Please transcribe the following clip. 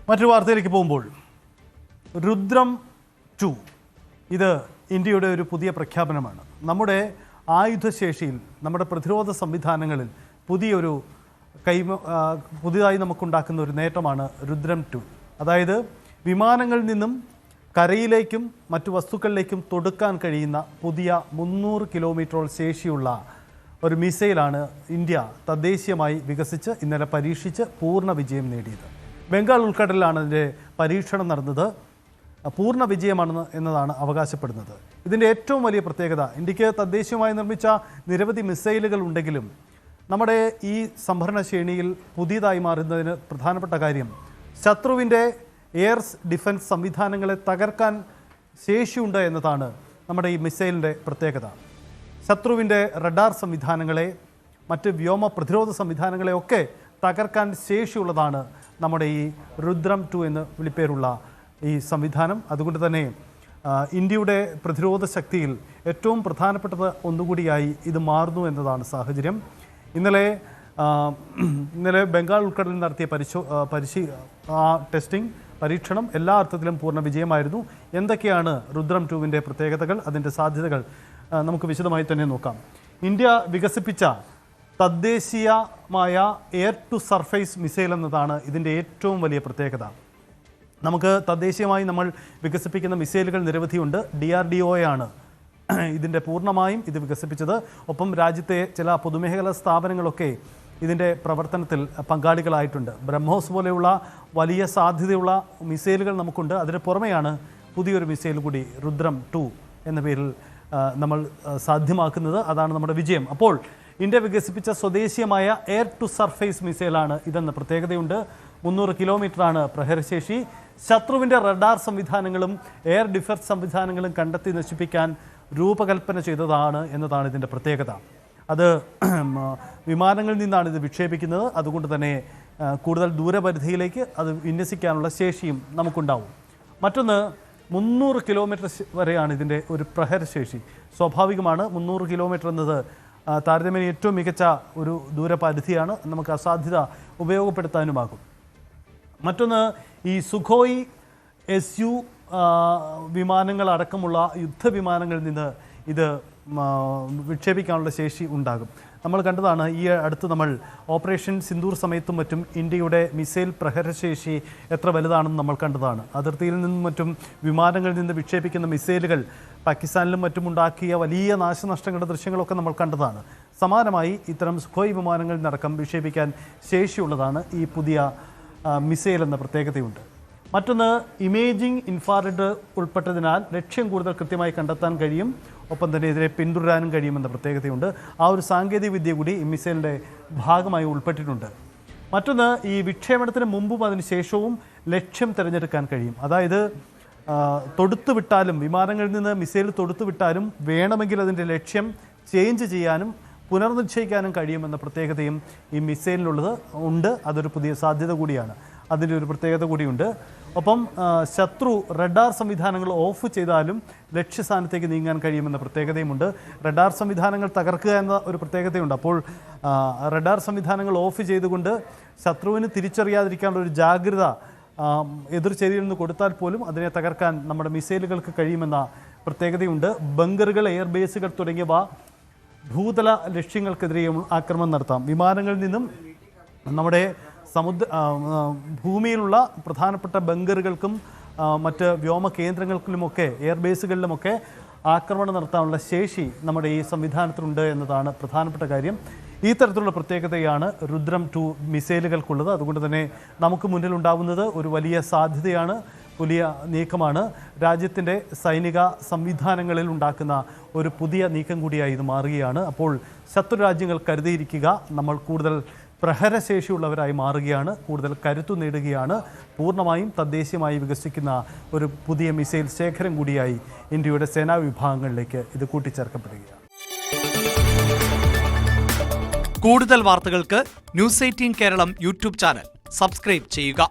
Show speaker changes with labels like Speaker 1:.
Speaker 1: മറ്റൊരു വാർത്തയിലേക്ക് പോകുമ്പോൾ രുദ്രം 2 ഇത് ഇന്ത്യയുടെ ഒരു പുതിയ പ്രഖ്യാപനമാണ്. നമ്മുടെ ആയുധശേഷിയിൽ, നമ്മുടെ പ്രതിരോധ സംവിധാനങ്ങളിൽ പുതിയതായി നമുക്കുണ്ടാക്കുന്ന ഒരു നേട്ടമാണ് രുദ്രം 2. അതായത് വിമാനങ്ങളിൽ നിന്നും കരയിലേക്കും മറ്റു വസ്തുക്കളിലേക്കും തൊടുക്കാൻ കഴിയുന്ന പുതിയ 300 കിലോമീറ്ററോളം ശേഷിയുള്ള ഒരു മിസൈലാണ് ഇന്ത്യ തദ്ദേശീയമായി വികസിച്ച് ഇന്നലെ പരീക്ഷിച്ച് പൂർണ്ണ വിജയം നേടിയത്. ബംഗാൾ ഉൾക്കടലിലാണ് ഇതിൻ്റെ പരീക്ഷണം നടന്നത്. പൂർണ്ണ വിജയമാണ് എന്നതാണ് അവകാശപ്പെടുന്നത്. ഇതിൻ്റെ ഏറ്റവും വലിയ പ്രത്യേകത, ഇന്ത്യക്ക് തദ്ദേശീയമായി നിർമ്മിച്ച നിരവധി മിസൈലുകൾ ഉണ്ടെങ്കിലും നമ്മുടെ ഈ സംഭരണ ശ്രേണിയിൽ പുതിയതായി മാറുന്നതിന് പ്രധാനപ്പെട്ട കാര്യം ശത്രുവിൻ്റെ എയർ ഡിഫൻസ് സംവിധാനങ്ങളെ തകർക്കാൻ ശേഷിയുണ്ട് എന്നതാണ് നമ്മുടെ ഈ മിസൈലിൻ്റെ പ്രത്യേകത. ശത്രുവിൻ്റെ റഡാർ സംവിധാനങ്ങളെ, മറ്റ് വ്യോമ പ്രതിരോധ സംവിധാനങ്ങളെയൊക്കെ തകർക്കാൻ ശേഷിയുള്ളതാണ് നമ്മുടെ ഈ രുദ്രം 2 എന്ന് വിളിപ്പേരുള്ള ഈ സംവിധാനം. അതുകൊണ്ട് തന്നെ ഇന്ത്യയുടെ പ്രതിരോധ ശക്തിയിൽ ഏറ്റവും പ്രധാനപ്പെട്ടത് ഒന്നുകൂടിയായി ഇത് മാറുന്നു എന്നതാണ് സാഹചര്യം. ഇന്നലെ ബംഗാൾ ഉൾക്കടലിൽ നടത്തിയ പരീക്ഷണം എല്ലാ അർത്ഥത്തിലും പൂർണ്ണ വിജയമായിരുന്നു. എന്തൊക്കെയാണ് രുദ്രം 2വിൻ്റെ പ്രത്യേകതകൾ, അതിൻ്റെ സാധ്യതകൾ നമുക്ക് വിശദമായി തന്നെ നോക്കാം. ഇന്ത്യ വികസിപ്പിച്ച തദ്ദേശീയമായ എയർ ടു സർഫേസ് മിസൈൽ എന്നതാണ് ഇതിൻ്റെ ഏറ്റവും വലിയ പ്രത്യേകത. നമുക്ക് തദ്ദേശീയമായി നമ്മൾ വികസിപ്പിക്കുന്ന മിസൈലുകൾ നിരവധിയുണ്ട്. DRDO-യാണ് ഇതിൻ്റെ പൂർണ്ണമായും ഇത് വികസിപ്പിച്ചത്. ഒപ്പം രാജ്യത്തെ ചില പൊതുമേഖലാ സ്ഥാപനങ്ങളൊക്കെ ഇതിൻ്റെ പ്രവർത്തനത്തിൽ പങ്കാളികളായിട്ടുണ്ട്. ബ്രഹ്മോസ് പോലെയുള്ള വലിയ സാധ്യതയുള്ള മിസൈലുകൾ നമുക്കുണ്ട്. അതിന് പുറമെയാണ് പുതിയൊരു മിസൈൽ കൂടി രുദ്രം 2 എന്ന പേരിൽ നമ്മൾ സാധ്യമാക്കുന്നത്. അതാണ് നമ്മുടെ വിജയം. അപ്പോൾ ഇന്ത്യ വികസിപ്പിച്ച സ്വദേശീയമായ എയർ ടു സർഫേസ് മിസൈലാണ് ഇതെന്ന പ്രത്യേകതയുണ്ട്. 300 കിലോമീറ്ററാണ് പ്രഹരശേഷി. ശത്രുവിൻ്റെ റഡാർ സംവിധാനങ്ങളും എയർ ഡിഫൻസ് സംവിധാനങ്ങളും കണ്ടെത്തി നശിപ്പിക്കാൻ രൂപകൽപ്പന ചെയ്തതാണ് എന്നതാണ് ഇതിൻ്റെ പ്രത്യേകത. അത് വിമാനങ്ങളിൽ നിന്നാണ് ഇത് വിക്ഷേപിക്കുന്നത്. അതുകൊണ്ട് തന്നെ കൂടുതൽ ദൂരപരിധിയിലേക്ക് അത് വിന്യസിക്കാനുള്ള ശേഷിയും നമുക്കുണ്ടാവും. മറ്റൊന്ന്, 300 കിലോമീറ്റർ വരെയാണ് ഇതിൻ്റെ ഒരു പ്രഹരശേഷി. സ്വാഭാവികമാണ്, 300 കിലോമീറ്റർ എന്നത് താരതമ്യേന ഏറ്റവും മികച്ച ഒരു ദൂരപരിധിയാണ്. നമുക്ക് ആ സാധ്യത ഉപയോഗപ്പെടുത്താനുമാകും. മറ്റൊന്ന്, ഈ സുഖോയ് SU വിമാനങ്ങളടക്കമുള്ള യുദ്ധവിമാനങ്ങളിൽ നിന്ന് ഇത് വിക്ഷേപിക്കാനുള്ള ശേഷി ഉണ്ടാകും. നമ്മൾ കണ്ടതാണ്, ഈ അടുത്ത് നമ്മൾ ഓപ്പറേഷൻ സിന്ദൂർ സമയത്തും മറ്റും ഇന്ത്യയുടെ മിസൈൽ പ്രഹരശേഷി എത്ര വലുതാണെന്ന് നമ്മൾ കണ്ടതാണ്. അതിർത്തിയിൽ നിന്നും മറ്റും വിമാനങ്ങളിൽ നിന്ന് വിക്ഷേപിക്കുന്ന മിസൈലുകൾ പാകിസ്ഥാനിലും മറ്റും ഉണ്ടാക്കിയ വലിയ നാശനഷ്ടങ്ങളുടെ ദൃശ്യങ്ങളൊക്കെ നമ്മൾ കണ്ടതാണ്. സമാനമായി ഇത്തരം സുഖോയ് വിമാനങ്ങളിൽ നിന്നടക്കം വിക്ഷേപിക്കാൻ ശേഷിയുള്ളതാണ് ഈ പുതിയ മിസൈൽ എന്ന പ്രത്യേകതയുണ്ട്. മറ്റൊന്ന്, ഇമേജിംഗ് ഇൻഫ്രാറെഡ് ഉൾപ്പെട്ടതിനാൽ ലക്ഷ്യം കൂടുതൽ കൃത്യമായി കണ്ടെത്താൻ കഴിയും. ഒപ്പം തന്നെ ഇതിനെ പിന്തുടരാനും കഴിയുമെന്ന പ്രത്യേകതയുണ്ട്. ആ ഒരു സാങ്കേതിക വിദ്യ കൂടി ഈ മിസൈലിൻ്റെ ഭാഗമായി ഉൾപ്പെട്ടിട്ടുണ്ട്. മറ്റൊന്ന്, ഈ വിക്ഷേപണത്തിന് മുമ്പും അതിന് ശേഷവും ലക്ഷ്യം തിരഞ്ഞെടുക്കാൻ കഴിയും. അതായത് തൊടുത്തുവിട്ടാലും, വിമാനങ്ങളിൽ നിന്ന് മിസൈൽ തൊടുത്തുവിട്ടാലും വേണമെങ്കിൽ അതിൻ്റെ ലക്ഷ്യം ചേഞ്ച് ചെയ്യാനും പുനർനിശ്ചയിക്കാനും കഴിയുമെന്ന പ്രത്യേകതയും ഈ മിസൈലിനുള്ളത് ഉണ്ട്. അതൊരു പുതിയ സാധ്യത കൂടിയാണ്. അതിൻ്റെ ഒരു പ്രത്യേകത കൂടിയുണ്ട്. ഒപ്പം ശത്രു റഡാർ സംവിധാനങ്ങൾ ഓഫ് ചെയ്താലും ലക്ഷ്യസ്ഥാനത്തേക്ക് നീങ്ങാൻ കഴിയുമെന്ന പ്രത്യേകതയുമുണ്ട്. റഡാർ സംവിധാനങ്ങൾ തകർക്കുക എന്ന ഒരു പ്രത്യേകതയുണ്ട്. അപ്പോൾ റഡാർ സംവിധാനങ്ങൾ ഓഫ് ചെയ്തുകൊണ്ട് ശത്രുവിന് തിരിച്ചറിയാതിരിക്കാനുള്ള ഒരു ജാഗ്രത എതിർചേരിയിൽ നിന്ന് കൊടുത്താൽ പോലും അതിനെ തകർക്കാൻ നമ്മുടെ മിസൈലുകൾക്ക് കഴിയുമെന്ന പ്രത്യേകതയുണ്ട്. ബങ്കറുകൾ, എയർബേസുകൾ തുടങ്ങിയവ ഭൂതല ലക്ഷ്യങ്ങൾക്കെതിരെയും ആക്രമണം നടത്താം. വിമാനങ്ങളിൽ നിന്നും നമ്മുടെ ഭൂമിയിലുള്ള പ്രധാനപ്പെട്ട ബങ്കറുകൾക്കും മറ്റ് വ്യോമ കേന്ദ്രങ്ങൾക്കുമൊക്കെ എയർബേസുകളിലുമൊക്കെ ആക്രമണം നടത്താനുള്ള ശേഷി നമ്മുടെ ഈ സംവിധാനത്തിലുണ്ട് എന്നതാണ് പ്രധാനപ്പെട്ട കാര്യം. ഈ തരത്തിലുള്ള പ്രത്യേകതയാണ് രുദ്രം 2 മിസൈലുകൾക്കുള്ളത്. അതുകൊണ്ട് തന്നെ നമുക്ക് മുന്നിലുണ്ടാവുന്നത് ഒരു വലിയ സാധ്യതയാണ്, വലിയ നീക്കമാണ്. രാജ്യത്തിൻ്റെ സൈനിക സംവിധാനങ്ങളിൽ ഉണ്ടാക്കുന്ന ഒരു പുതിയ നീക്കം കൂടിയായി ഇത് മാറുകയാണ്. അപ്പോൾ ശത്രു രാജ്യങ്ങൾ കരുതിയിരിക്കുക, നമ്മൾ കൂടുതൽ പ്രഹരശേഷിയുള്ളവരായി മാറുകയാണ്, കൂടുതൽ കരുത്തു നേടുകയാണ്. പൂർണ്ണമായും തദ്ദേശീയമായി വികസിക്കുന്ന ഒരു പുതിയ മിസൈൽ ശേഖരം കൂടിയായി ഇന്ത്യയുടെ സേനാ വിഭാഗങ്ങളിലേക്ക് ഇത് കൂട്ടിച്ചേർക്കപ്പെടുകയാണ്.
Speaker 2: കൂടുതൽ വാർത്തകൾക്ക് News 18 Keralam YouTube channel subscribe ചെയ്യുക.